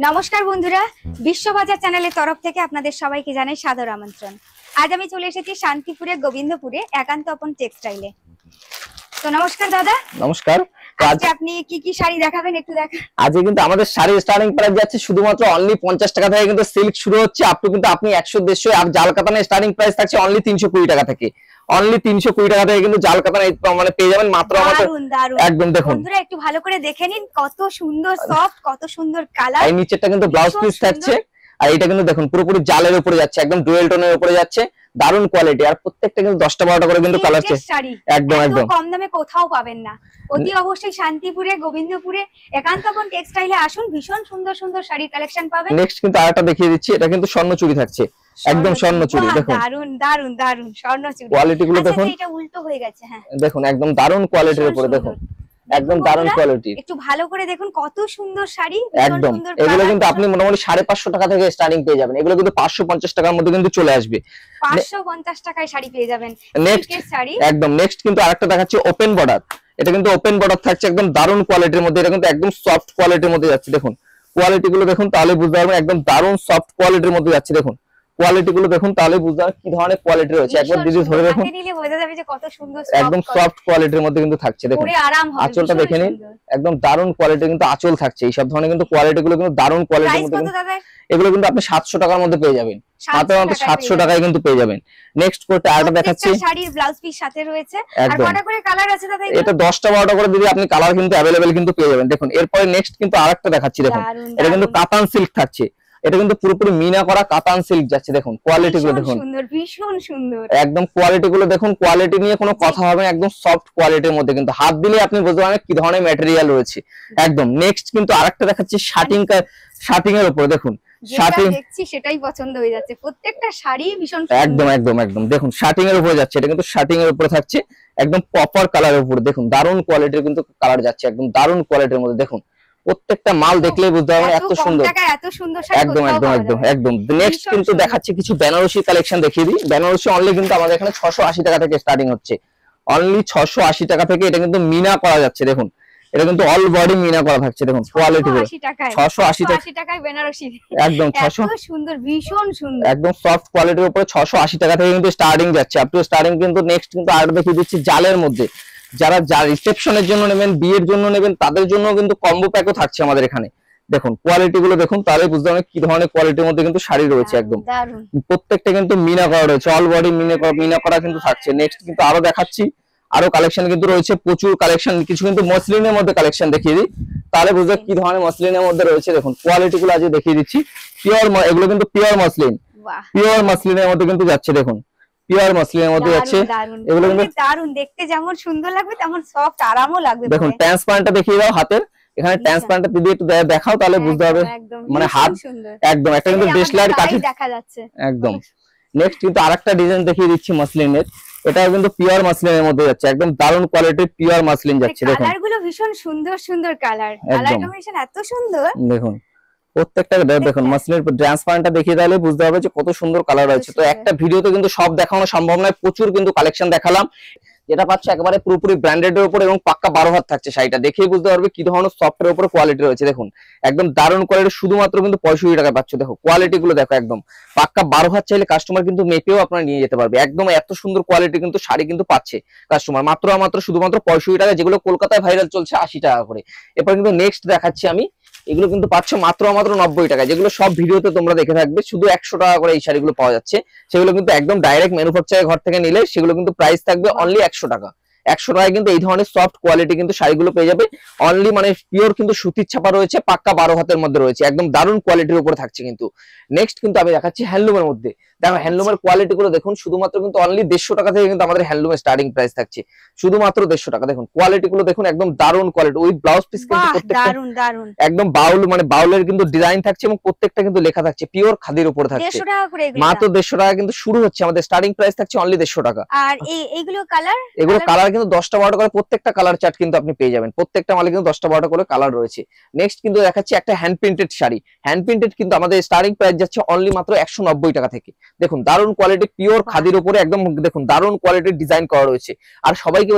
নমস্কার বন্ধুরা, বিশ্ববাজার চ্যানেলের তরফ থেকে আপনাদের সবাইকে জানাই সাদর আমন্ত্রণ। আজ আমি চলে এসেছি শান্তিপুরে গোবিন্দপুরে একান্ত আপন টেক্সটাইলে। তো নমস্কার দাদা। নমস্কার। আজকে আপনি কি কি শাড়ি দেখাবেন একটু দেখান। আজকে কিন্তু আমাদের শাড়ি স্টার্টিং প্রাইস যাচ্ছে শুধুমাত্র অনলি 50 টাকা থেকে, কিন্তু সিল্ক শুরু হচ্ছে আপ টু কিন্তু আপনি 100-150 আর জাল কাতানের স্টার্টিং প্রাইস থাকছে অনলি 320 টাকা থেকে। অনলি 320 টাকা থেকে কিন্তু জাল কাতান মানে পেয়ে যাবেন মাত্র আমাদের। একদম দেখুন বন্ধুরা, একটু ভালো করে দেখে নিন, কত সুন্দর সফট, কত সুন্দর কালার। এই নিচেরটা কিন্তু ব্লাউজ পিস থাকছে, আর এটা কিন্তু দেখুন পুরোপুরি জালের উপরে যাচ্ছে, একদম ডুয়েল টোনের উপরে যাচ্ছে, দারুন কোয়ালিটি। আর প্রত্যেকটা কিন্তু 10টা-12টা করে কিন্তু কালার আছে। একদম একদম কম দামে কোথাও পাবেন না। অতি অবশ্যই শান্তিপুরে গোবিন্দপুরে একান্ত আপন টেক্সটাইলে আসুন, ভীষণ সুন্দর সুন্দর শাড়ির কালেকশন পাবেন। নেক্সট কিন্তু আরেকটা দেখিয়ে দিচ্ছি, এটা কিন্তু স্বর্ণ চুড়ি থাকছে, একদম স্বর্ণ চুড়ি। দেখুন দারুন দারুন দারুন স্বর্ণ চুড়ি, কোয়ালিটি গুলো দেখুন। এটা উল্টো হয়ে গেছে, হ্যাঁ দেখুন একদম দারুন কোয়ালিটির উপরে, দেখুন একদম দারুন কোয়ালিটি। একটু ভালো করে দেখুন, কত সুন্দর শাড়ি, একদম। এগুলো কিন্তু আপনি মোটামুটি 550 টাকা থেকে স্টার্টিং পেয়ে যাবেন, এগুলো কিন্তু 550 টাকার মধ্যে কিন্তু চলে আসবে। 550 টাকায় শাড়ি পেয়ে যাবেন। নেক্সট একদম নেক্সট কিন্তু আরেকটা দেখাচ্ছি ওপেন বর্ডার। এটা কিন্তু ওপেন বর্ডার থাকছে, একদম দারুন কোয়ালিটির মধ্যে। এটা কিন্তু একদম সফট কোয়ালিটির মধ্যে যাচ্ছে, দেখুন কোয়ালিটি গুলো দেখুন, তাহলে বুঝতে পারবেন একদম দারুন সফট কোয়ালিটির মধ্যে যাচ্ছে। দেখুন কোয়ালিটি গুলো দেখুন, তাহলে বুঝতে পারবেন কি ধরনের কোয়ালিটি রয়েছে। একবার দিদি ধরে দেখুন, একদম সফট কোয়ালিটির মধ্যে কিন্তু থাকছে। দেখুন আঁচলটা দেখে নিন, একদম দারুন কোয়ালিটি কিন্তু আঁচল থাকছে। এই সব ধরনের কিন্তু কোয়ালিটি গুলো কিন্তু দারুন কোয়ালিটির মধ্যে। এগুলো কিন্তু আপনি 700 টাকার মধ্যে পেয়ে যাবেন, মাত্র 700 টাকায় কিন্তু পেয়ে যাবেন। নেক্সট করতে আরেকটা দেখাচ্ছি, শাড়ির ব্লাউজ পিস সাথে রয়েছে, আর কটা করে কালার আছে দাদা? এটা 10টা-12টা করে দিদি আপনি কালার কিন্তু अवेलेबल কিন্তু পেয়ে যাবেন। দেখুন এরপরে নেক্সট কিন্তু আরেকটা দেখাচ্ছি, দেখুন এটা কিন্তু কাতান সিল্ক থাকছে। এটা কিন্তু পুরোপুরি মিনা করা কাতান সিল্ক যাচ্ছে। দেখুন কোয়ালিটি গুলো দেখুন, সুন্দর, ভীষণ সুন্দর। একদম কোয়ালিটি গুলো দেখুন, কোয়ালিটি নিয়ে কোনো কথা হবে না, একদম সফট কোয়ালিটির মধ্যে কিন্তু হাত দিলে আপনি বুঝতে পারবেন কি ধরনের ম্যাটেরিয়াল রয়েছে। একদম নেক্সট কিন্তু আরেকটা দেখাচ্ছি শার্টিং এর উপরে। দেখুন শার্টিং দেখছি সেটাই পছন্দ হয়ে যাচ্ছে, প্রত্যেকটা শাড়ি ভীষণ সুন্দর। একদম একদম একদম দেখুন শার্টিং এর উপরে যাচ্ছে, এটা কিন্তু শার্টিং এর উপরে থাকছে, একদম প্রপার কালারের উপরে। দেখুন দারুন কোয়ালিটির কিন্তু কালার যাচ্ছে, একদম দারুন কোয়ালিটির মধ্যে। দেখুন প্রত্যেকটা মাল দেখলেই বুঝতে পারবেন এত সুন্দর, একদম একদম একদম একদম। নেক্সট কিন্তু দেখাচ্ছি কিছু বেনারসি কালেকশন দেখিয়ে দিই। বেনারসি অনলি কিন্তু আমাদের এখানে 680 টাকা থেকে স্টার্টিং হচ্ছে, অনলি 680 টাকা থেকে। এটা কিন্তু মিনা করা যাচ্ছে, দেখুন এটা কিন্তু অল বডি মিনা করা থাকছে। দেখুন কোয়ালিটি 680 টাকায় বেনারসি, একদম 600 সুন্দর, ভীষণ সুন্দর, একদম সফট কোয়ালিটির উপরে 680 টাকা থেকে কিন্তু স্টার্টিং যাচ্ছে আপ টু স্টার্টিং। কিন্তু নেক্সট কিন্তু আর দেখিয়ে দিচ্ছি জালের মধ্যে, যারা রিসেপশনের জন্য নেবেন, বিয়ের জন্য নেবেন, তাদের জন্য কিন্তু কম্বো প্যাকও থাকছে আমাদের এখানে। দেখুন কোয়ালিটি গুলো দেখুন, তাহলে বুঝতে পারবেন কি ধরনের কোয়ালিটির মধ্যে কিন্তু শাড়ি রয়েছে। একদম প্রত্যেকটা কিন্তু মিনা করা রয়েছে, অল বডি মিনা করা কিন্তু থাকছে। নেক্সট কিন্তু আরো দেখাচ্ছি, আরো কালেকশন কিন্তু রয়েছে, প্রচুর কালেকশন। কিছু কিন্তু মসলিনের মধ্যে কালেকশন দেখিয়ে দিই, তাহলে বুঝতে কি ধরনের মসলিনের মধ্যে রয়েছে। দেখুন কোয়ালিটি গুলো আজ দেখিয়ে দিচ্ছি। পিওর, এগুলো কিন্তু পিওর মসলিন, পিওর মসলিনের মধ্যে কিন্তু যাচ্ছে। দেখুন পিওর মসলিনের মধ্যে যাচ্ছে, এগুলো কিন্তু দারুন, দেখতে যেমন সুন্দর লাগবে তেমন সফট, আরামও লাগবে। দেখুন ট্রান্সপারেন্টটা দেখিয়ে দাও হাতের, এখানে ট্রান্সপারেন্টটা যদি একটু দেখাও তাহলে বুঝতে হবে, মানে হাত একদম একটা কিন্তু দেশলাইয়ের কাছে দেখা যাচ্ছে একদম। নেক্সট কিন্তু আরেকটা ডিজাইন দেখিয়ে দিচ্ছি মসলিনের, এটা কিন্তু পিওর মসলিনের মধ্যে যাচ্ছে, একদম দারুন কোয়ালিটির পিওর মসলিন যাচ্ছে। দেখুন কালারগুলো ভীষণ সুন্দর সুন্দর কালার, কালার কম্বিনেশন এত সুন্দর। দেখুন প্রত্যেকটা দেখুন মসলিনের ট্রান্সপারেন্টটা দেখিয়ে তাহলে বুঝতে হবে যে কত সুন্দর কালার রয়েছে। তো একটা ভিডিওতে কিন্তু সব দেখানো সম্ভব নয়, প্রচুর কিন্তু কালেকশন দেখালাম। যেটা পাচ্ছে একেবারে পুরোপুরি ব্র্যান্ডেড এর উপর এবং পাক্কা 12 হাত থাকছে শাড়িটা, দেখেই বুঝতে পারবে কি ধরনের সফটের উপরে কোয়ালিটি রয়েছে। দেখুন একদম দারুণ কোয়ালিটি, শুধুমাত্র কিন্তু 65 টাকা পাচ্ছ। দেখো কোয়ালিটি গুলো দেখো, একদম পাক্কা 12 হাত, চাইলে কাস্টমার কিন্তু মেপেও আপনারা নিয়ে যেতে পারবে। একদম এত সুন্দর কোয়ালিটি কিন্তু শাড়ি কিন্তু পাচ্ছে কাস্টমার মাত্র শুধুমাত্র 65 টাকা, যেগুলো কলকাতায় ভাইরাল চলছে 80 টাকা করে। এরপর কিন্তু নেক্সট দেখাচ্ছি আমি, এগুলো কিন্তু পাচ্ছ মাত্র 90 টাকা, যেগুলো সব ভিডিওতে তোমরা দেখে থাকবে। শুধু 100 টাকা করে এই শাড়িগুলো পাওয়া যাচ্ছে, সেগুলো কিন্তু একদম ডাইরেক্ট ম্যানুফ্যাকচারের ঘর থেকে নিলে সেগুলো কিন্তু প্রাইস থাকবে অনলি 100 টাকা। 100 টাকায় কিন্তু এই ধরনের সফট কোয়ালিটি কিন্তু শাড়িগুলো পেয়ে যাবে অনলি, মানে পিওর কিন্তু সুতির ছাপা রয়েছে, পাক্কা 12 হাতের মধ্যে রয়েছে, একদম দারুণ কোয়ালিটির উপরে থাকছে। কিন্তু নেক্সট কিন্তু আমি দেখাচ্ছি হ্যান্ডলুমের মধ্যে। দেখো হ্যান্ডলুমের কোয়ালিটি গুলো দেখুন, শুধুমাত্র কিন্তু অনলি 150 টাকা থেকে কিন্তু আমাদের হ্যান্ডলুমের স্টার্টিং প্রাইস থাকছে, শুধুমাত্র 150 টাকা। দেখুন কোয়ালিটি গুলো দেখুন, একদম দারুণ কোয়ালিটি, ওই ব্লাউজ পিস কিন্তু প্রত্যেকটা একদম বাউল, মানে বাউলের কিন্তু ডিজাইন থাকছে এবং প্রত্যেকটা কিন্তু লেখা থাকছে পিওর খাদির উপরে থাকছে। মাত্র 150 টাকা কিন্তু শুরু হচ্ছে, আমাদের স্টার্টিং প্রাইস থাকছে অনলি 150 টাকা। আর এইগুলো কালার, এগুলো কালার কিন্তু 10টা-12টা করে প্রত্যেকটা কালার চার্ট কিন্তু আপনি পেয়ে যাবেন, প্রত্যেকটা মালে কিন্তু 10টা-12টা করে কালার রয়েছে। নেক্সট কিন্তু দেখাচ্ছি একটা hand printed sari. Hand printed কিন্তু আমাদের স্টার্টিং প্রাইস যাচ্ছে অনলি মাত্র 190 টাকা থেকে, দেখুন দারুণ কোয়ালিটি পিওর খাদির উপরে একদম দেখুন দারুণ কোয়ালিটির ডিজাইন করা রয়েছে। আর সবাইকে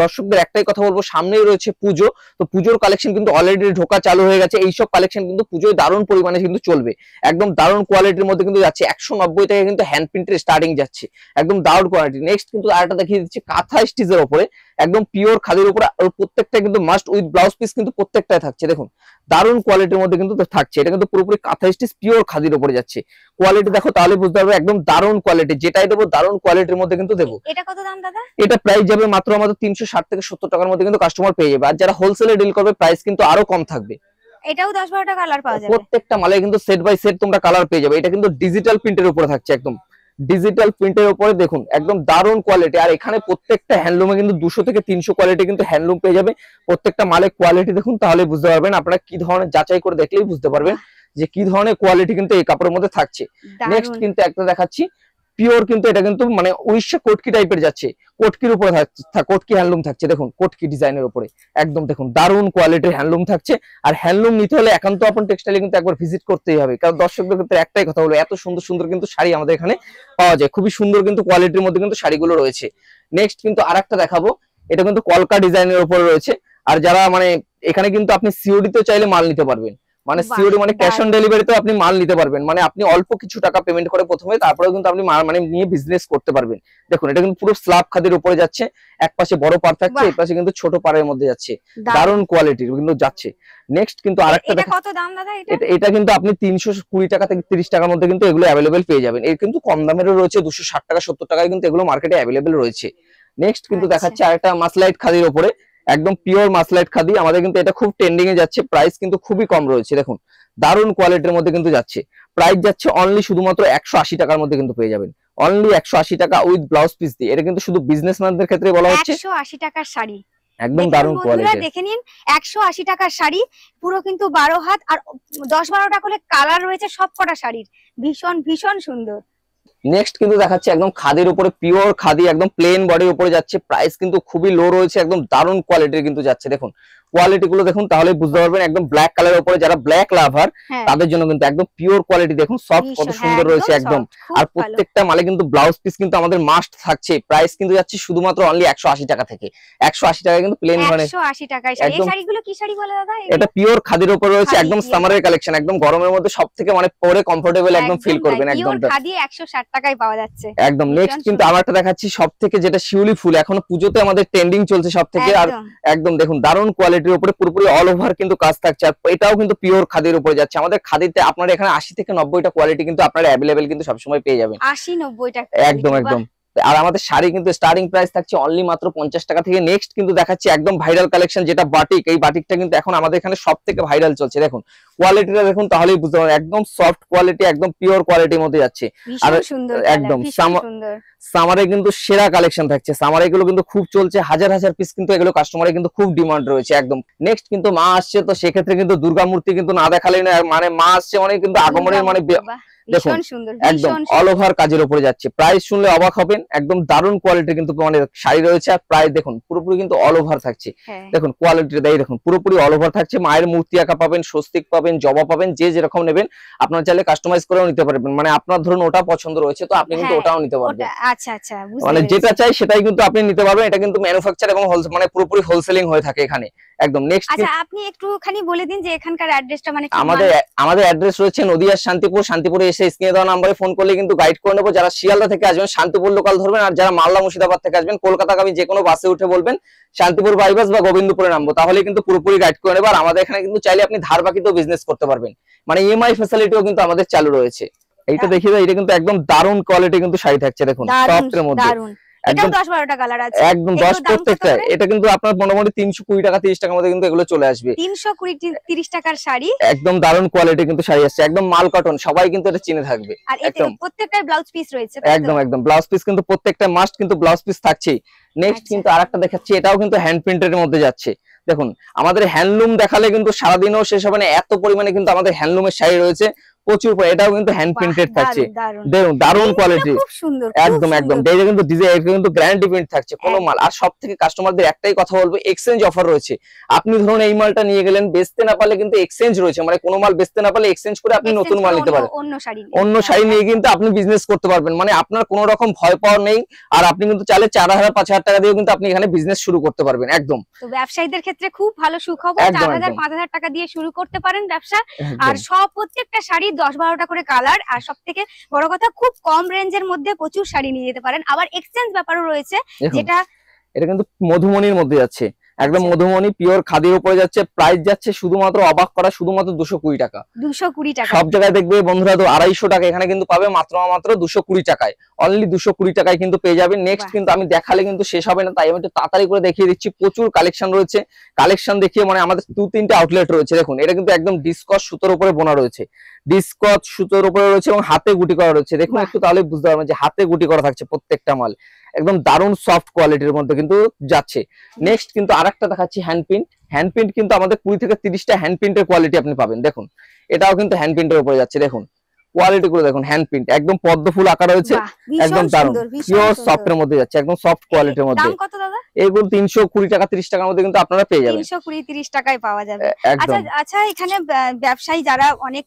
দর্শকদের একটাই কথা বলবো, সামনেই রয়েছে পুজো, তো পুজোর কালেকশন কিন্তু অলরেডি ঢোকা চালু হয়ে গেছে। এইসব কালেকশন কিন্তু পুজোয় দারুণ পরিমাণে কিন্তু চলবে, একদম দারুণ কোয়ালিটির মধ্যে কিন্তু যাচ্ছে। 190 থেকে কিন্তু হ্যান্ড প্রিন্টের স্টার্টিং যাচ্ছে, একদম দারুণ কোয়ালিটি। নেক্সট কিন্তু আরেকটা দেখিয়ে দিচ্ছি কাঁথা স্টিচের উপরে, একদম পিওর খাদির উপরে, প্রত্যেকটা কিন্তু মাস্ট উইথ ব্লাউজ পিস কিন্তু প্রত্যেকটাই থাকছে। দেখুন দারুণ কোয়ালিটির মধ্যে কিন্তু থাকছে, এটা কিন্তু পুরোপুরি কাঁথা স্টিচ পিওর খাদির উপরে যাচ্ছে। কোয়ালিটি দেখো তাহলে বুঝতে পারবে, একদম দারুণ কোয়ালিটি, যেটাই দেবো দারুণ কোয়ালিটির মধ্যে কিন্তু দেবো। এটা কত দাম দাদা? এটা প্রাইস যাবে মাত্র আমাদের 360 থেকে 70 টাকার মধ্যে কিন্তু কাস্টমার পেয়ে যাবে। আর যারা হোলসেলে ডিল করবে প্রাইস কিন্তু আরো কম থাকবে। এটাও 10-12টা কালার পাওয়া যাবে, প্রত্যেকটা মালে কিন্তু সেট বাই সেট তোমরা কালার পেয়ে যাবে। এটা কিন্তু ডিজিটাল প্রিন্টের উপরে থাকছে, একদম ডিজিটাল প্রিন্টের উপরে দেখুন একদম দারুণ কোয়ালিটি। আর এখানে প্রত্যেকটা হ্যান্ডলুমে কিন্তু 200 থেকে 300 কোয়ালিটি কিন্তু হ্যান্ডলুম পেয়ে যাবে। প্রত্যেকটা মালে কোয়ালিটি দেখুন তাহলে বুঝতে পারবেন, আপনারা কি ধরনের যাচাই করে দেখলেই বুঝতে পারবেন যে কি ধরনের কোয়ালিটি কিন্তু এই কাপড়ের মধ্যে থাকছে। নেক্সট কিন্তু একটা দেখাচ্ছি পিওর, কিন্তু এটা কিন্তু মানে উড়িষ্যা কোটকি টাইপের যাচ্ছে, কোটকির উপরে কোটকি হ্যান্ডলুম থাকছে। দেখুন কোটকি ডিজাইনের উপরে একদম দেখুন দারুণ কোয়ালিটির হ্যান্ডলুম থাকছে। আর হ্যান্ডলুম নিতে হলে একান্ত আপন টেক্সটাইলে কিন্তু একবার ভিজিট করতেই হবে, কারণ দর্শকদের ক্ষেত্রে একটাই কথা হলো, এত সুন্দর সুন্দর কিন্তু শাড়ি আমাদের এখানে পাওয়া যায়, খুবই সুন্দর কিন্তু কোয়ালিটির মধ্যে কিন্তু শাড়িগুলো রয়েছে। নেক্সট কিন্তু আরেকটা দেখাবো, এটা কিন্তু কলকা ডিজাইনের উপরে রয়েছে। আর যারা মানে এখানে কিন্তু আপনি সিওডি তে চাইলে মাল নিতে পারবেন, মানে সিওডি মানে ক্যাশ অন ডেলিভারিতে আপনি মাল নিতে পারবেন, মানে আপনি অল্প কিছু টাকা পেমেন্ট করে প্রথমে, তারপরেও কিন্তু আপনি মানে নিয়ে বিজনেস করতে পারবেন। দেখুন এটা কিন্তু পুরো স্ল্যাব খাদির উপরে যাচ্ছে, এক পাশে বড় পার থাকছে, এই পাশে কিন্তু ছোট পারের মধ্যে যাচ্ছে, দারুণ কোয়ালিটির কিন্তু যাচ্ছে। নেক্সট কিন্তু আরেকটা এটা কত দাম দাদা? এটা কিন্তু আপনি 320 টাকা থেকে 30 টাকার মধ্যে কিন্তু এগুলো अवेलेबल পেয়ে যাবেন। এর কিন্তু কম দামেরও রয়েছে, 260 টাকা 70 টাকায় কিন্তু এগুলো মার্কেটে अवेलेबल রয়েছে। নেক্সট কিন্তু দেখাচ্ছে আরেকটা মাসলাইট খাদির উপরে, একদম পিওর মাসলাইট খাদি, আমাদের কিন্তু এটা খুব ট্রেন্ডিং এ যাচ্ছে, প্রাইস কিন্তু খুবই কম রয়েছে। দেখুন দারুণ কোয়ালিটির মধ্যে কিন্তু যাচ্ছে, প্রাইস যাচ্ছে অনলি শুধুমাত্র 180 টাকার মধ্যে কিন্তু পেয়ে যাবেন, অনলি 180 টাকা উইথ ব্লাউজ পিস দিয়ে। এটা কিন্তু শুধু বিজনেসম্যানদের ক্ষেত্রে বলা হচ্ছে, 180 টাকার শাড়ি, একদম দারুণ কোয়ালিটি। দেখে নিন 180 টাকার শাড়ি, পুরো কিন্তু 12 হাত আর 10-12টা করে কালার রয়েছে সব কটা শাড়ির, ভীষণ ভীষণ সুন্দর। নেক্সট কিন্তু দেখাচ্ছে একদম খাদির উপরে, পিওর খাদি, একদম প্লেন বডির উপরে যাচ্ছে, প্রাইস কিন্তু খুবই লো রয়েছে, একদম দারুণ কোয়ালিটির কিন্তু যাচ্ছে। দেখুন কোয়ালিটি গুলো দেখুন তাহলে বুঝতে পারবেন, একদম ব্ল্যাক কালারের উপরে যারা ব্ল্যাক লাভার তাদের জন্য কিন্তু একদম পিওর কোয়ালিটি। দেখুন সফট কত সুন্দর রয়েছে একদম। আর প্রত্যেকটা মালে কিন্তু ব্লাউজ পিস কিন্তু আমাদের মাস্ট থাকছে। প্রাইস কিন্তু যাচ্ছে শুধুমাত্র অনলি 180 টাকা থেকে, 180 টাকা কিন্তু প্লেন মানে 180 টাকায় শাড়ি। এই শাড়িগুলো কি শাড়ি বলে দাদা? এটা পিওর খাদির উপরে রয়েছে, একদম সামারের কালেকশন, একদম গরমের মধ্যে সবথেকে মানে পরে কমফোর্টেবল একদম ফিল করবেন, একদম খাদি 160 টাকায় পাওয়া যাচ্ছে একদম। নেক্সট কিন্তু আমার একটা দেখাচ্ছি সবথেকে যেটা শিউলি ফুল, এখন পুজোতে আমাদের ট্রেন্ডিং চলছে সবথেকে। আর একদম দেখুন দারুণ কোয়ালিটির উপরে পুরোপুরি অল ওভার কিন্তু কাজ থাকছে, আর এটাও কিন্তু পিওর খাদির উপরে যাচ্ছে। আমাদের খাদিতে আপনারা এখানে 80 থেকে 90টা কোয়ালিটি কিন্তু আপনারা अवेलेबल কিন্তু সবসময় পেয়ে যাবেন, 80-90টা একদম একদম। আর আমাদের শাড়ি কিন্তু স্টার্টিং প্রাইস থাকছে অনলি মাত্র 50 টাকা থেকে। নেক্সট কিন্তু দেখাচ্ছি একদম ভাইরাল কালেকশন, যেটা বাটিক। এই বাটিকটা কিন্তু এখন আমাদের এখানে সবথেকে ভাইরাল চলছে। দেখুন কোয়ালিটিটা দেখুন তাহলেই বুঝতে পারবেন, একদম সফট কোয়ালিটি, একদম পিওর কোয়ালিটির মধ্যে যাচ্ছে। আর একদম সামারে কিন্তু সেরা কালেকশন থাকছে, সামারে এগুলো কিন্তু খুব চলছে, হাজার হাজার পিস কিন্তু এগুলো কাস্টমারে কিন্তু খুব ডিমান্ড রয়েছে একদম। নেক্সট কিন্তু মা আসছে, তো সেক্ষেত্রে কিন্তু দুর্গা মূর্তি কিন্তু না দেখালেই না, মানে মা আসছে মানে কিন্তু আগমনের মানে দেখুন একদম অল ওভার কাজের উপরে যাচ্ছে। প্রাইস শুনলে অবাক হবেন, একদম দারুণ কোয়ালিটি কিন্তু মানে শাড়ি রয়েছে। আর প্রাইস দেখুন পুরোপুরি কিন্তু অল ওভার থাকছে, দেখুন কোয়ালিটি দেয়, দেখুন পুরোপুরি অল ওভার থাকছে। মায়ের মূর্তি আঁকা পাবেন, স্বস্তিক পাবেন, জবা পাবেন, যে যেরকম নেবেন আপনারা চাইলে কাস্টমাইজ করেও নিতে পারবেন, মানে আপনার ধরুন ওটা পছন্দ রয়েছে তো আপনি কিন্তু ওটাও নিতে পারবেন। আচ্ছা আচ্ছা, মানে যেটা চাই সেটাই কিন্তু আপনি নিতে পারবেন। এটা কিন্তু ম্যানুফ্যাকচার এবং মানে পুরোপুরি হোলসেলিং হয়ে থাকে এখানে একদম। নেক্সট আচ্ছা আপনি একটুখানি বলে দিন যে এখানকার অ্যাড্রেসটা, মানে আমাদের অ্যাড্রেস রয়েছে নদিয়ার শান্তিপুর। শান্তিপুরে এসে স্ক্রিনে দেওয়া নম্বরে ফোন করলে কিন্তু গাইড করে নেবো। যারা শিয়ালদা থেকে আসবেন শান্তিপুর লোকাল ধরবেন, আর যারা মালদা মুর্শিদাবাদ থেকে আসবেন কলকাতাগামী যে কোনো বাসে উঠে বলবেন শান্তিপুর বাইপাস বা গোবিন্দপুরে নামবো, তাহলে কিন্তু পুরোপুরি গাইড করে নেবো। আর আমাদের এখানে কিন্তু চাইলে আপনি ধার বাকিতেও বিজনেস করতে পারবেন, মানে ইএমআই ফ্যাসিলিটিও কিন্তু আমাদের চালু রয়েছে। এইটা দেখিয়ে দাও, এটা কিন্তু একদম দারুণ কোয়ালিটি কিন্তু শাড়ি থাকছে, দেখুন সফটের মধ্যে একদম 10-12টা কালার আছে, একদম 10 প্রত্যেকটা। এটা কিন্তু আপনার মোটামুটি 320 টাকা 30 টাকার মধ্যে কিন্তু এগুলো চলে আসবে। 320-30 টাকার শাড়ি, একদম দারুণ কোয়ালিটি কিন্তু শাড়ি আসছে, একদম মাল কটন, সবাই কিন্তু এটা চিনে থাকবে। আর এতে প্রত্যেকটার ব্লাউজ পিস রয়েছে, একদম একদম ব্লাউজ পিস কিন্তু প্রত্যেকটা মাস্ট কিন্তু ব্লাউজ পিস থাকছে। নেক্সট কিন্তু আরেকটা দেখাচ্ছি, এটাও কিন্তু হ্যান্ড প্রিন্টের মধ্যে যাচ্ছে। দেখুন আমাদের হ্যান্ডলুম দেখালে কিন্তু সারাদিনও শেষ হবে না, এত পরিমাণে কিন্তু আমাদের হ্যান্ডলুমের শাড়ি রয়েছে। প্রচুর, এটাও কিন্তু হ্যান্ড প্রিন্টেড থাকছে, দেখুন দারুন কোয়ালিটি, খুব সুন্দর, একদম একদম। এটা কিন্তু ডিজাইন, এটা কিন্তু গ্যারান্টি প্রিন্ট থাকছে কোনো মাল। আর সব থেকে কাস্টমারদের একটাই কথা বলবো, এক্সচেঞ্জ অফার রয়েছে। আপনি ধরুন এই মালটা নিয়ে গেলেন, বেচতে না পারলে কিন্তু এক্সচেঞ্জ রয়েছে, মানে কোনো মাল বেচতে না পারলে এক্সচেঞ্জ করে আপনি নতুন মাল নিতে পারেন, অন্য শাড়ি নিয়ে কিন্তু আপনি বিজনেস করতে পারবেন, মানে আপনার কোনো রকম ভয় পাওয়ার নেই। আর আপনি কিন্তু চাইলে 4000-5000 টাকা দিয়ে কিন্তু আপনি এখানে বিজনেস শুরু করতে পারবেন একদম। তো ব্যবসায়ীদের ক্ষেত্রে খুব ভালো সুখবর, 4000-5000 টাকা দিয়ে শুরু করতে পারেন ব্যবসা। আর সব প্রত্যেকটা শাড়ি 10-12টা করে কালার, আর সব থেকে বড় কথা খুব কম রেঞ্জের মধ্যে প্রচুর শাড়ি নিয়ে যেতে পারেন। আবার এক্সচেঞ্জ ব্যাপারও রয়েছে, যেটা এটা কিন্তু মধুমণির মধ্যে যাচ্ছে, একদম মধুমণি পিওর খাদির উপরে যাচ্ছে। প্রাইস যাচ্ছে শুধুমাত্র অবাক করা, শুধুমাত্র 220 টাকা। 220 টাকা। সব জায়গায় দেখবে বন্ধুরা তো 250 টাকা, এখানে কিন্তু পাবে মাত্র 220 টাকায়, অনলি 220 টাকায় কিন্তু পেয়ে যাবেন। নেক্সট কিন্তু আমি দেখালে কিন্তু শেষ হবে না, তাই আমি একটু তাড়াতাড়ি করে দেখিয়ে দিচ্ছি। প্রচুর কালেকশন রয়েছে, কালেকশন দেখিয়ে মানে আমাদের 2-3টে আউটলেট রয়েছে। দেখুন এটা কিন্তু একদম ডিসকস সুতোর উপরে বোনা রয়েছে, ডিসকস সুতোর উপরে রয়েছে এবং হাতে গুটি করা রয়েছে। দেখুন একটু তাহলে বুঝতে পারবেন যে হাতে গুটি করা থাকছে প্রত্যেকটা মাল, একদম দারুণ সফট কোয়ালিটির মধ্যে কিন্তু যাচ্ছে। নেক্সট কিন্তু আরেকটা দেখাচ্ছি হ্যান্ড প্রিন্ট। হ্যান্ড প্রিন্ট কিন্তু আমাদের 20 থেকে 30টা হ্যান্ড প্রিন্টের কোয়ালিটি আপনি পাবেন। দেখুন এটাও কিন্তু হ্যান্ড প্রিন্টের উপরে যাচ্ছে, দেখুন কোয়ালিটি গুলো দেখুন, হ্যান্ড প্রিন্ট একদম পদ্ম ফুল আঁকা রয়েছে, একদম দারুণ পিওর সফটের মধ্যে যাচ্ছে, একদম সফট কোয়ালিটির মধ্যে। দাম কত দাদা? এগুলো 320 টাকা 30 টাকার মধ্যে কিন্তু আপনারা পেয়ে যাবেন, 320-30 টাকায় পাওয়া যাবে। আচ্ছা আচ্ছা, এখানে ব্যবসায়ী যারা অনেক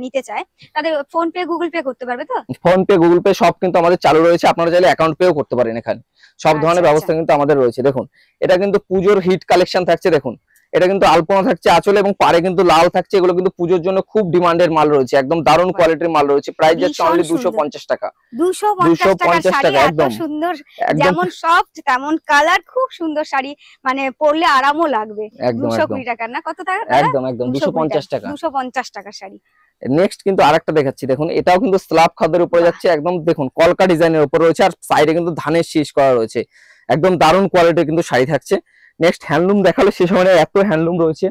নিতে চায় তাদের ফোন পে গুগল পে করতে পারবে তো? ফোন পে গুগল পে সব কিন্তু আমাদের চালু রয়েছে, আপনারা চাইলে অ্যাকাউন্ট পেও করতে পারেন, এখানে সব ধরনের ব্যবস্থা কিন্তু আমাদের রয়েছে। দেখুন এটা কিন্তু পুজোর হিট কালেকশন থাকছে, দেখুন এটা কিন্তু আলপনা থাকছে আঁচলে এবং পাড়ে কিন্তু লাল থাকছে, এগুলো কিন্তু পুজোর জন্য খুব ডিমান্ডের মাল রয়েছে, একদম দারুণ কোয়ালিটির মাল রয়েছে। প্রাইস যাচ্ছে অনলি 250 টাকা। 250 টাকা, একদম সুন্দর, যেমন সফট তেমন কালার, খুব সুন্দর শাড়ি, মানে পরলে আরামও লাগবে। 220 টাকা না, কত টাকা? একদম একদম 250 টাকা, 250 টাকা শাড়ি। নেক্সট কিন্তু আরেকটা দেখাচ্ছি, দেখুন এটাও কিন্তু স্ল্যাব খাদের উপরে যাচ্ছে, একদম দেখুন কলকা ডিজাইনের উপর রয়েছে, আর সাইডে কিন্তু ধানের শীষ করা রয়েছে, একদম দারুণ কোয়ালিটির কিন্তু শাড়ি থাকছে। নেক্সট হ্যান্ডলুম দেখালে শেষ হয় না, এত হ্যান্ডলুম রয়েছে।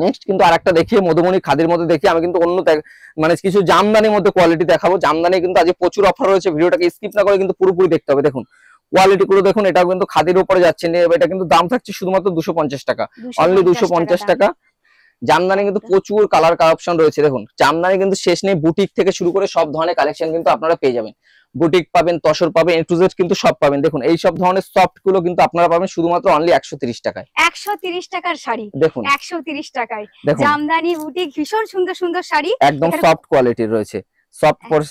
নেক্সট কিন্তু আরেকটা দেখিয়ে মধুমণি খাদির মধ্যে দেখি আমি কিন্তু অন্য মানে কিছু জামদানির মধ্যে কোয়ালিটি দেখাবো। জামদানি কিন্তু আজ প্রচুর অফার রয়েছে, ভিডিওটাকে স্কিপ না করে কিন্তু পুরোপুরি দেখতে হবে। দেখুন কোয়ালিটি গুলো দেখুন, এটাও কিন্তু খাদির উপরে যাচ্ছে, এটা কিন্তু দাম থাকছে শুধুমাত্র 250 টাকা, অনলি 250 টাকা। জামদানি কিন্তু প্রচুর কালার কালেকশন রয়েছে, দেখুন জামদানি কিন্তু শেষ নেই, বুটিক থেকে শুরু করে সব ধরনের কালেকশন কিন্তু আপনারা পেয়ে যাবেন। বুটিক পাবেন, তসর পাবেন, এ টু জেড কিন্তু সব পাবেন। দেখুন এই সব ধরনের সফট গুলো কিন্তু আপনারা পাবেন শুধুমাত্র অনলি 130 টাকায়। 130 টাকার শাড়ি, দেখুন 130 টাকায় জামদানি বুটিক, ভীষণ সুন্দর সুন্দর শাড়ি, একদম সফট কোয়ালিটির রয়েছে,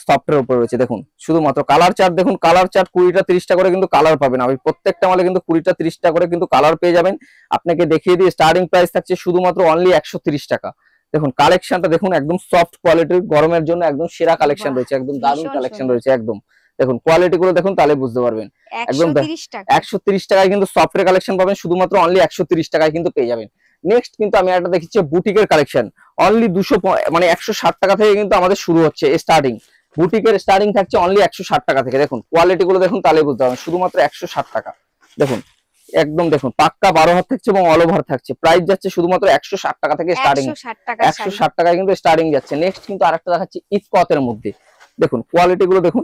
সফটের উপর রয়েছে। দেখুন শুধুমাত্র কালার চার্ট, দেখুন কালার চার্ট 20টা 30টা করে কিন্তু কালার পাবেন। আপনি প্রত্যেকটা মালে কিন্তু 20টা 30টা করে কিন্তু কালার পেয়ে যাবেন। আপনাকে দেখিয়ে দিয়ে স্টার্টিং প্রাইস থাকছে শুধুমাত্র অনলি 130 টাকা। দেখুন কালেকশনটা দেখুন, একদম সফট কোয়ালিটির, গরমের জন্য একদম সেরা কালেকশন রয়েছে, একদম দারুণ কালেকশন রয়েছে একদম। দেখুন কোয়ালিটি গুলো দেখুন, তাহলে বুঝতে পারবেন। একদম 130 টাকায় কিন্তু সফটের কালেকশন পাবেন, শুধুমাত্র অনলি 130 টাকায় কিন্তু পেয়ে যাবেন। নেক্সট কিন্তু আমি একটা দেখাচ্ছি বুটিকের কালেকশন, অনলি 200 মানে 160 টাকা থেকে কিন্তু আমাদের শুরু হচ্ছে স্টার্টিং। বুটিকের স্টার্টিং থাকছে অনলি 160 টাকা থেকে। দেখুন কোয়ালিটি গুলো দেখুন, তাহলে বুঝতে পারবেন, শুধুমাত্র 160 টাকা। দেখুন একদম দেখুন পাক্কা 12 হাত থাকছে এবং অল ওভার থাকছে। প্রাইস যাচ্ছে শুধুমাত্র 160 টাকা থেকে স্টার্টিং, 160 টাকায় কিন্তু স্টার্টিং যাচ্ছে। নেক্সট কিন্তু আরেকটা দেখাচ্ছি ইসকতের মধ্যে, দেখুন কোয়ালিটি গুলো দেখুন,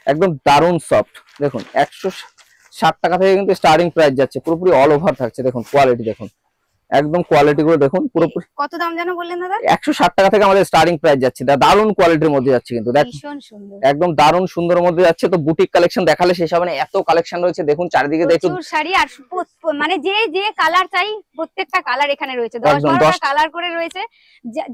একদম দারুণ সফট। দেখুন 160 টাকা থেকে কিন্তু স্টার্টিং প্রাইস যাচ্ছে, পুরোপুরি অল ওভার থাকছে। দেখুন কোয়ালিটি দেখুন, একদম কোয়ালিটি গুলো দেখুন পুরোপুরি। কত দাম জানো বললেন দাদা? 160 টাকা থেকে আমাদের স্টার্টিং প্রাইস যাচ্ছে, দারুণ কোয়ালিটির মধ্যে যাচ্ছে কিন্তু, ভীষণ সুন্দর, একদম দারুণ সুন্দরের মধ্যে যাচ্ছে। তো বুটিক কালেকশন দেখালে শেষ হবে না, এত কালেকশন রয়েছে। দেখুন চারিদিকে দেখুন প্রচুর শাড়ি, আর মানে যে যে কালার চাই প্রত্যেকটা কালার এখানে রয়েছে, 10-12টা কালার করে রয়েছে।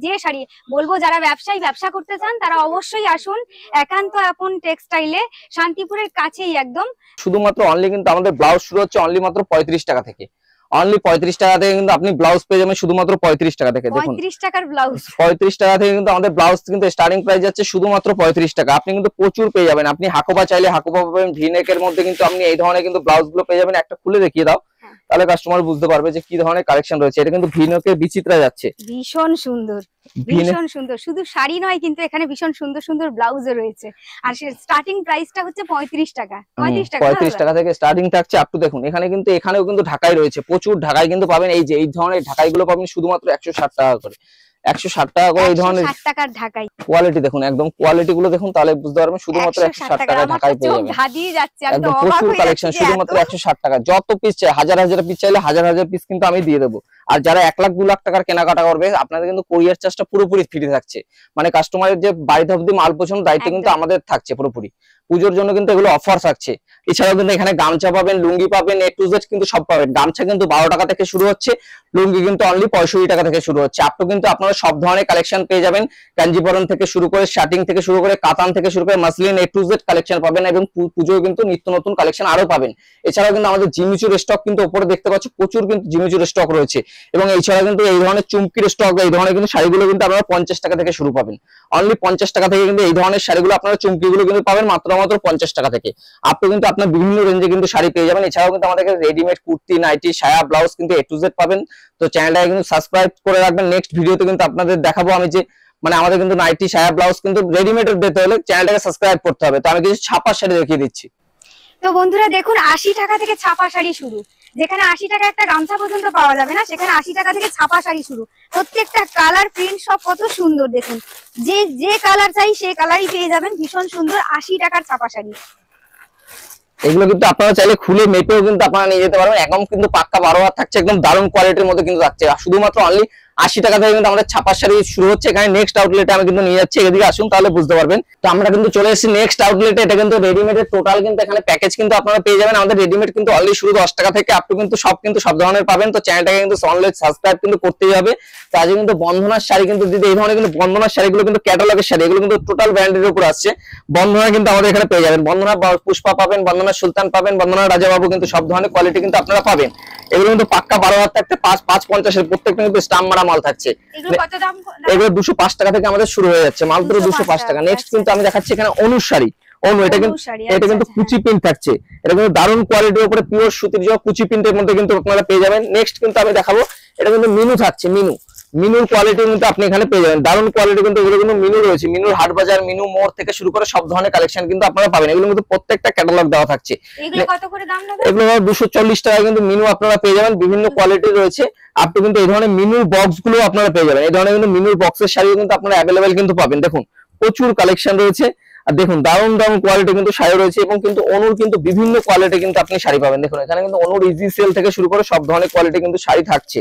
যে শাড়ি বলবো, যারা ব্যবসা করতে চান তারা অবশ্যই আসুন একান্ত আপন টেক্সটাইলে, শান্তিপুরের কাছেই একদম। শুধুমাত্র অনলি কিন্তু আমাদের ব্লাউজ শুরু হচ্ছে অনলি মাত্র 35 টাকা থেকে, অনলি 35 টাকা থেকে কিন্তু আপনি ব্লাউজ পেয়ে যাবেন শুধুমাত্র 35 টাকা থেকে। দেখুন 35 টাকার ব্লাউজ, 35 টাকা থেকে কিন্তু আমাদের ব্লাউজ কিন্তু স্টার্টিং প্রাইস যাচ্ছে শুধুমাত্র 35 টাকা। আপনি কিন্তু প্রচুর পেয়ে যাবেন, আপনি হাকোবা চাইলে হাকোবা পাবেন, ভিনেকের মধ্যে কিন্তু আপনি এই ধরনের কিন্তু ব্লাউজ গুলো পেয়ে যাবেন। একটা খুলে দেখিয়ে দাও, তাহলে কাস্টমার বুঝতে পারবে যে কি ধরনের কালেকশন রয়েছে। এটা কিন্তু ভিনেকের বিচিত্রা যাচ্ছে, ভীষণ সুন্দর, ভীষণ সুন্দর। শুধু শাড়ি নয় কিন্তু এখানে ভীষণ সুন্দর সুন্দর ব্লাউজও রয়েছে, আর স্টার্টিং প্রাইসটা হচ্ছে 35 টাকা। 35 টাকা থেকে স্টার্টিং থাকছে আপ টু। দেখুন এখানেও কিন্তু ঢাকাই রয়েছে, প্রচুর ঢাকাই কিন্তু পাবেন। এই যে এই ধরনের ঢাকাই গুলো পাবেন শুধুমাত্র 160 টাকা করে, 160 টাকা করে এই ধরনের 60 টাকার ঢাকাই। কোয়ালিটি দেখুন, একদম কোয়ালিটি গুলো দেখুন, তাহলে বুঝতে পারবেন শুধুমাত্র 160 টাকা ঢাকাই পেয়ে যাবেন। ধাঁধিয়ে যাচ্ছে, একদম প্রচুর কালেকশন, শুধুমাত্র 160 টাকা। যত পিস চাই, হাজার হাজার পিস চাইলে হাজার হাজার পিস কিন্তু আমি দিয়ে দেবো। আর যারা 1 লাখ 2 লাখ টাকার কেনাকাটা করবে আপনাদের কিন্তু কোরিয়ার চার্জটা পুরোপুরি ফ্রি থাকছে, মানে কাস্টমারের যে বাড়িতে অবধি মাল পৌঁছানোর দায়িত্ব কিন্তু আমাদের থাকছে পুরোপুরি। পুজোর জন্য কিন্তু এগুলো অফার থাকছে। এছাড়াও কিন্তু এখানে গামছা পাবেন, লুঙ্গি পাবেন, A to Z কিন্তু সব পাবেন। গামছা কিন্তু 12 টাকা থেকে শুরু হচ্ছে, লুঙ্গি কিন্তু অনলি 65 টাকা থেকে শুরু হচ্ছে। আপনি কিন্তু আপনারা সব ধরনের কালেকশন পেয়ে যাবেন, কাঞ্জিবরম থেকে শুরু করে শার্টিং থেকে শুরু করে কাতান থেকে শুরু করে muslin A to Z collection পাবেন, এবং পুজোয় কিন্তু নিত্য নতুন কালেকশন আরো পাবেন। এছাড়াও কিন্তু আমাদের জিমিচুর স্টক কিন্তু উপরে দেখতে পাচ্ছ, প্রচুর কিন্তু জিমিচুর স্টক রয়েছে। এবং এছাড়া কিন্তু এই ধরনের চুমকির স্টক, এই ধরনের কিন্তু শাড়িগুলো কিন্তু আপনারা 50 টাকা থেকে শুরু পাবেন। অনলি 50 টাকা থেকে কিন্তু এই ধরনের শাড়িগুলো আপনারা চুমকিগুলো কিন্তু পাবেন মাত্র 50 টাকা থেকে। আপনি কিন্তু আপনার বিভিন্ন রেঞ্জে কিন্তু শাড়ি পেয়ে যাবেন। এছাড়াও কিন্তু আমাদের রেডিমেড কুর্তি, নাইটি, সায়া, ব্লাউজ কিন্তু A to Z পাবেন। তো চ্যানেলটাকে কিন্তু সাবস্ক্রাইব করে রাখবেন। নেক্সট ভিডিওতে কিন্তু আপনাদের দেখাবো আমি যে মানে আমাদের কিন্তু নাইটি, সায়া, ব্লাউজ কিন্তু রেডিমেড দিতে হলে চ্যানেলটাকে সাবস্ক্রাইব করতে হবে। তো আমি কিছু ছাপা শাড়ি দেখিয়ে দিচ্ছি। তো বন্ধুরা দেখুন, 80 টাকা থেকে ছাপা শাড়ি শুরু। যেখানে 80 টাকা একটা গামছা পর্যন্ত পাওয়া যাবে না, সেখানে 80 টাকা থেকে ছাপা শাড়ি শুরু। প্রত্যেকটা কালার, প্রিন্ট সব কত সুন্দর দেখুন। যে কালার চাই সেই কালারই পেয়ে যাবেন, ভীষণ সুন্দর 80 টাকার ছাপা শাড়ি। এগুলো কিন্তু আপনারা চাইলে খুলে মেপেও কিন্তু আপনারা নিয়ে যেতে পারবেন। একদম কিন্তু পাক্কা 12 হাত থাকছে, একদম দারুণ কোয়ালিটির মধ্যে কিন্তু থাকছে। শুধুমাত্র অনলি 80 টাকা থেকে কিন্তু আমাদের ছাপা শাড়ি শুরু হচ্ছে। এখানে নেক্সট আউটলেটে আমি কিন্তু নিয়ে যাচ্ছি, এদিকে আসুন তাহলে বুঝতে পারবেন। তো আমরা কিন্তু চলে এসেছি নেক্সট আউটলেটে। এটা কিন্তু রেডিমেডের টোটাল কিন্তু এখানে প্যাকেজ কিন্তু আপনারা পেয়ে যাবেন। আমাদের রেডিমেড কিন্তু অনলি শুরু 10 টাকা থেকে আপনি কিন্তু সব ধরনের পাবেন। তো চ্যানেলটাকে কিন্তু অনলাইন সাবস্ক্রাইব কিন্তু করতেই হবে। তো আজকে কিন্তু বন্ধনার শাড়ি কিন্তু দিদি, এই ধরনের কিন্তু বন্ধনার শাড়িগুলো কিন্তু ক্যাটালগের শাড়ি, এগুলো কিন্তু টোটাল ব্র্যান্ডের উপর আসছে। বন্ধনা কিন্তু আমাদের এখানে পেয়ে যাবেন, বন্ধনা পুষ্পা পাবেন, বন্ধনা সুলতান পাবেন, বন্ধনা রাজাবাবু, কিন্তু সব ধরনের কোয়ালিটি কিন্তু আপনারা পাবেন। এগুলো কিন্তু পাক্কা 12 হাত থাকতে 5.50 এর প্রত্যেকটা কিন্তু স্টাম্প মারা মাল থাকছে। কত দাম? এগুলো 205 টাকা থেকে আমাদের শুরু হয়ে যাচ্ছে, মাত্র 205 টাকা। নেক্সট কিন্তু আমি দেখাচ্ছি এখানে অনু শাড়ি। এটা কিন্তু কুচি প্রিন্ট থাকছে, এটা কিন্তু দারুণ কোয়ালিটির উপরে পিওর সুতির যে কুচি প্রিন্টের মধ্যে কিন্তু আপনারা পেয়ে যাবেন। নেক্সট কিন্তু আমি দেখাবো, এটা কিন্তু মিনু থাকছে। মিনুর কোয়ালিটি কিন্তু আপনি এখানে পেয়ে যাবেন, দারুণ কোয়ালিটি কিন্তু। এগুলো কিন্তু মিনু রয়েছে, মিনুর হাট বাজার, মিনু মোড় থেকে শুরু করে সব ধরনের কালেকশন কিন্তু আপনারা পাবেন। এগুলো কিন্তু প্রত্যেকটা ক্যাটালগ দেওয়া থাকছে। এগুলো কত করে দাম নেবে? এগুলো 240 টাকা কিন্তু মিনু আপনারা পেয়ে যাবেন। বিভিন্ন কোয়ালিটি রয়েছে, আপনি কিন্তু এই ধরনের মিনুর বক্স গুলো আপনারা পেয়ে যাবেন। এই ধরনের কিন্তু মিনুর বক্সের শাড়ি কিন্তু আপনারা অ্যাভেলেবেল কিন্তু পাবেন। দেখুন প্রচুর কালেকশন রয়েছে, আর দেখুন দারুণ কোয়ালিটি কিন্তু শাড়ি রয়েছে। এবং কিন্তু অনুর কিন্তু বিভিন্ন কোয়ালিটি কিন্তু আপনি শাড়ি পাবেন। দেখুন এখানে কিন্তু অনুর ইজি সেল থেকে শুরু করে সব ধরনের কোয়ালিটি কিন্তু শাড়ি থাকছে।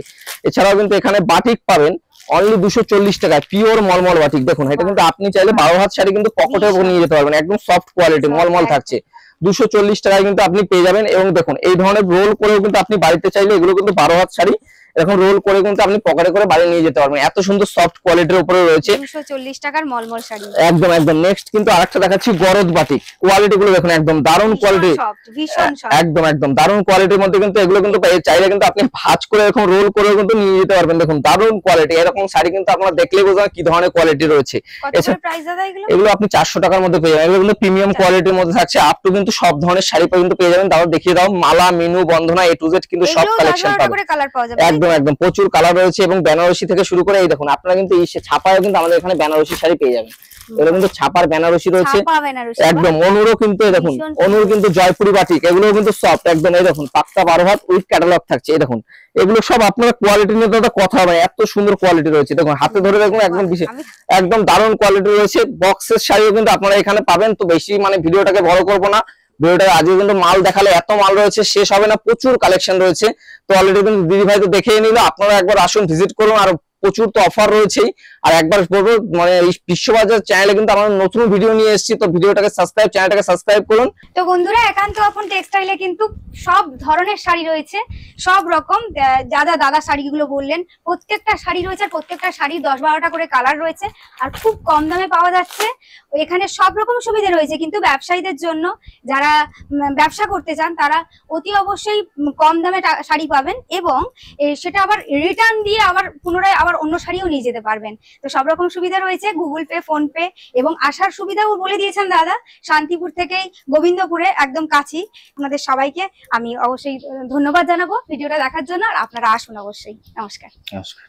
এছাড়াও কিন্তু এখানে বাটিক পাবেন অনলি 240 টাকায়, পিওর মলমল বাটিক। দেখুন এটা কিন্তু আপনি চাইলে 12 হাত শাড়ি কিন্তু পকেটে নিয়ে যেতে পারবেন, একদম সফট কোয়ালিটি মলমল থাকছে। 240 টাকায় কিন্তু আপনি পেয়ে যাবেন। এবং দেখুন এই ধরনের রোল করেও কিন্তু আপনি বাড়িতে চাইলে, এগুলো কিন্তু 12 হাত শাড়ি, এখন রোল করে কিন্তু আপনি পকেটে করে বাড়ি নিয়ে যেতে পারবেন। এত সুন্দর সফট কোয়ালিটির উপরে রয়েছে, 240 টাকার মলমল শাড়ি। একদম। নেক্সট কিন্তু আরেকটা দেখাচ্ছি গরদ বাটিক। কোয়ালিটি গুলো দেখুন একদম দারুণ কোয়ালিটি, একদম দারুণ কোয়ালিটির মধ্যে কিন্তু এগুলো কিন্তু চাইলে কিন্তু আপনি ভাঁজ করে এরকম রোল করে কিন্তু নিয়ে যেতে পারবেন। দেখুন দারুণ কোয়ালিটি, এরকম শাড়ি কিন্তু আপনারা দেখলেই বোঝেন কি ধরনের কোয়ালিটি রয়েছে। এগুলো আপনি 400 টাকার মধ্যে পেয়ে যাবেন। এগুলো কিন্তু প্রিমিয়াম কোয়ালিটির মধ্যে থাকছে। আপ টু কিন্তু সব ধরনের শাড়ি কিন্তু পেয়ে যাবেন। তাও দেখিয়ে দাও, মালা, মিনু, বন্ধনা, A to Z কিন্তু সব কালেকশন পাবেন। একদম প্রচুর কালার রয়েছে। এবং বেনারসি থেকে শুরু করে এই দেখুন আপনারা কিন্তু এই ছাপায়ও কিন্তু আমাদের এখানে বেনারসি শাড়ি পেয়ে যাবেন। এগুলো কিন্তু ছাপার বেনারসি রয়েছে, একদম। অনুরও কিন্তু দেখুন, অনুর কিন্তু জয়পুরি বাটিক, এগুলো কিন্তু সফট একদম। এই দেখুন পাক্কা 12 হাত উইথ ক্যাটালগ থাকছে। এই দেখুন এগুলো সব আপনারা কোয়ালিটি নিয়ে তো কথা হবে, এত সুন্দর কোয়ালিটি রয়েছে। দেখুন হাতে ধরে দেখুন একদম দারুণ কোয়ালিটি রয়েছে। বক্সের শাড়িও কিন্তু আপনারা এখানে পাবেন। তো বেশি মানে ভিডিওটাকে বড় করব না, ভিডিওটা আজকে কিন্তু মাল দেখালে এত মাল রয়েছে শেষ হবে না, প্রচুর কালেকশন রয়েছে। তো অলরেডি কিন্তু দিদি ভাই তো দেখেই নিল, আপনারা একবার আসুন, ভিজিট করুন। আর প্রচুর তো অফার রয়েছেই। আর একবার বলবো মানে এই বিশ্ববাজার চ্যানেলে কিন্তু আমরা নতুন ভিডিও নিয়ে এসেছি, তো ভিডিওটাকে চ্যানেলটাকে সাবস্ক্রাইব করুন। তো বন্ধুরা একান্ত আপন টেক্সটাইলে কিন্তু সব ধরনের শাড়ি রয়েছে, সব রকম। দাদা শাড়িগুলো বললেন, প্রত্যেকটা শাড়ি রয়েছে, আর প্রত্যেকটা শাড়ি 10-12টা করে কালার রয়েছে, আর খুব কম দামে পাওয়া যাচ্ছে। এখানে সব রকম সুবিধা রয়েছে, কিন্তু ব্যবসায়ীদের জন্য, যারা ব্যবসা করতে চান তারা অতি অবশ্যই কম দামে শাড়ি পাবেন। এবং সেটা আবার রিটার্ন দিয়ে আবার পুনরায় আবার অন্য শাড়িও নিয়ে যেতে পারবেন। তো সব রকম সুবিধা রয়েছে, গুগল পে, ফোন পে, এবং আসার সুবিধাও বলে দিয়েছেন দাদা। শান্তিপুর থেকেই গোবিন্দপুরে একদম কাছেই। আপনাদের সবাইকে আমি অবশ্যই ধন্যবাদ জানাবো ভিডিওটা দেখার জন্য। আর আপনারা আসুন অবশ্যই। নমস্কার।